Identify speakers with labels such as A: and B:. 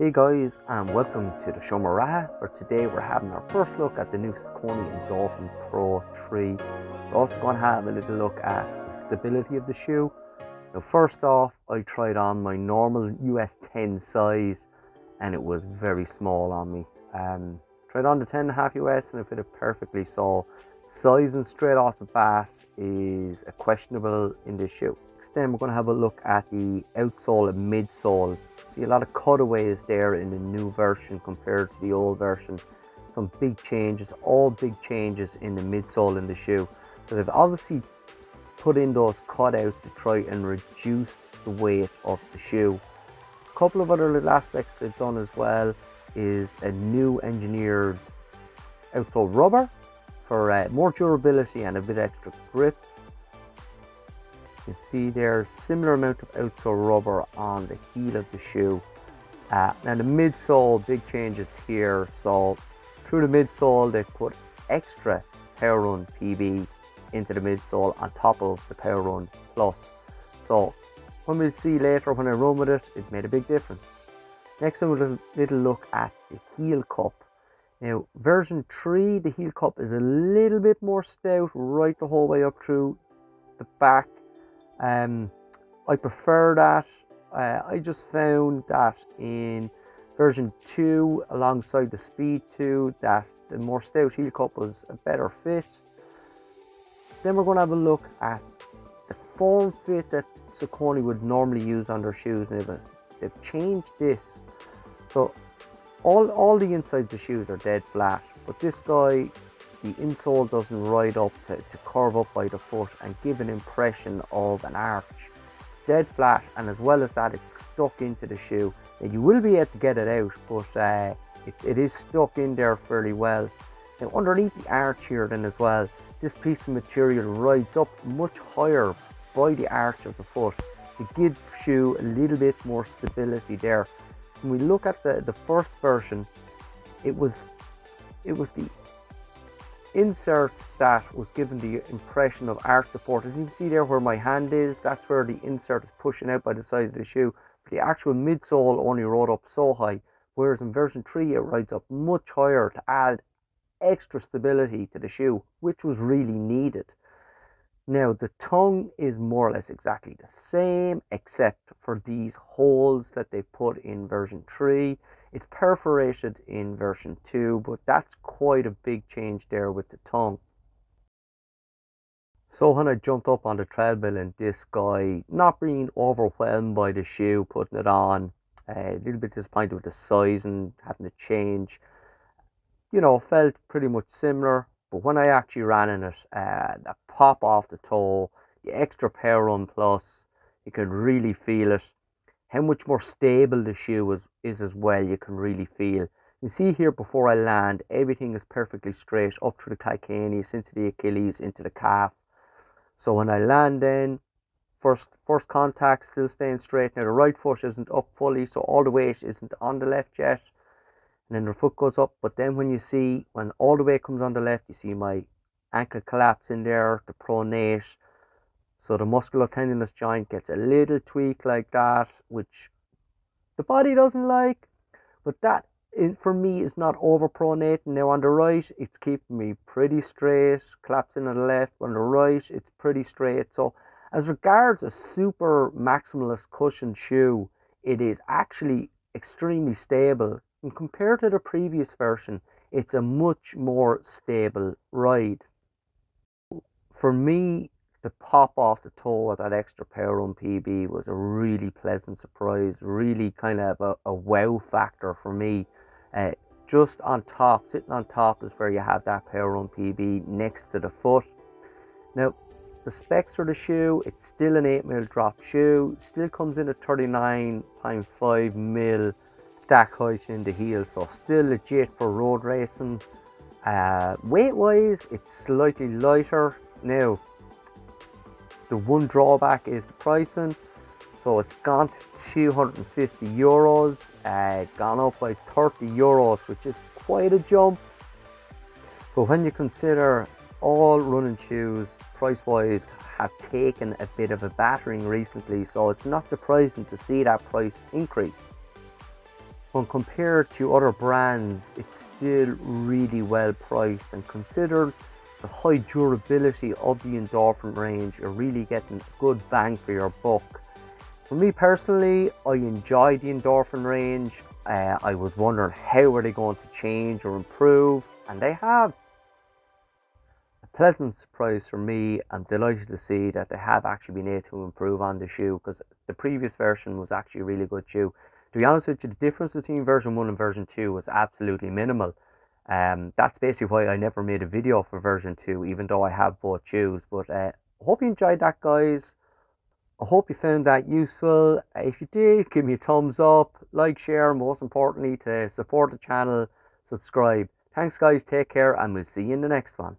A: Hey guys, and welcome to the show where today we're having our first look at the new Saucony Endorphin Pro 3. We're also going to have a little look at the stability of the shoe. Now first off, I tried on my normal US 10 size and it was very small on me. Tried on the 10.5 US and it fitted perfectly, so sizing straight off the bat is questionable in this shoe. Next then we're going to have a look at the outsole and midsole. See a lot of cutaways there in the new version compared to the old version. Some big changes, all big changes in the midsole in the shoe. So they've obviously put in those cutouts to try and reduce the weight of the shoe. A couple of other little aspects they've done as well is a new engineered outsole rubber for more durability and a bit extra grip. You can see there's similar amount of outsole rubber on the heel of the shoe. Now the midsole, big changes here. So through the midsole they put extra Power Run PB into the midsole on top of the Power Run Plus. So when we'll see later when I run with it, it made a big difference. Next time we'll have a little look at the heel cup. Now version 3, the heel cup is a little bit more stout right the whole way up through the back. I prefer that. I just found that in version 2 alongside the Speed 2 that the more stout heel cup was a better fit. Then we're going to have a look at the form fit that Saucony would normally use on their shoes, and they've changed this. So all the insides of the shoes are dead flat, but this guy, the insole doesn't ride up to curve up by the foot and give an impression of an arch. Dead flat, and as well as that, it's stuck into the shoe. Now you will be able to get it out, but it is stuck in there fairly well. Now underneath the arch here then as well, this piece of material rides up much higher by the arch of the foot to give the shoe a little bit more stability there. When we look at the first version, it was the inserts that was given the impression of arch support. As you can see there where my hand is, that's where the insert is pushing out by the side of the shoe. But the actual midsole only rode up so high, whereas in version 3 it rides up much higher to add extra stability to the shoe, which was really needed. Now the tongue is more or less exactly the same, except for these holes that they put in version 3. It's perforated in version 2, but that's quite a big change there with the tongue. So when I jumped up on the treadmill and this guy, not being overwhelmed by the shoe, putting it on, a little bit disappointed with the size and having to change, felt pretty much similar. But when I actually ran in it, the pop off the toe, the extra Power Run Plus, you can really feel it. How much more stable the shoe is as well, you can really feel. You see here before I land, everything is perfectly straight up through the calcaneus, into the Achilles, into the calf. So when I land in, first contact still staying straight. Now the right foot isn't up fully, so all the weight isn't on the left yet. And then the foot goes up, but then when all the weight comes on the left, you see my ankle collapse in there, the pronate. So the musculotendinous joint gets a little tweak like that, which the body doesn't like. But that, for me, is not overpronating. Now on the right, it's keeping me pretty straight. Collapsing on the left. On the right, it's pretty straight. So as regards a super maximalist cushion shoe, it is actually extremely stable. And compared to the previous version, it's a much more stable ride. For me, the pop off the toe of that extra Power Run PB was a really pleasant surprise, really kind of a wow factor for me. Just on top, sitting on top is where you have that Power Run PB next to the foot. Now, the specs for the shoe, it's still an 8mm drop shoe, still comes in at 39.5mm stack height in the heel, so still legit for road racing. Weight wise, it's slightly lighter. Now, the one drawback is the pricing, so it's gone to €250, gone up by €30, which is quite a jump. But when you consider all running shoes, price wise, have taken a bit of a battering recently, so it's not surprising to see that price increase. when compared to other brands, it's still really well priced, and consider the high durability of the Endorphin range, you're really getting a good bang for your buck. For me personally, I enjoy the Endorphin range. I was wondering how are they going to change or improve, and they have. A pleasant surprise for me. I'm delighted to see that they have actually been able to improve on the shoe, because the previous version was actually a really good shoe. To be honest with you, the difference between version 1 and version 2 was absolutely minimal. That's basically why I never made a video for version 2, even though I have both shoes. But I hope you enjoyed that, guys. I hope you found that useful. If you did, give me a thumbs up, like, share, most importantly, to support the channel, subscribe. Thanks, guys. Take care, and we'll see you in the next one.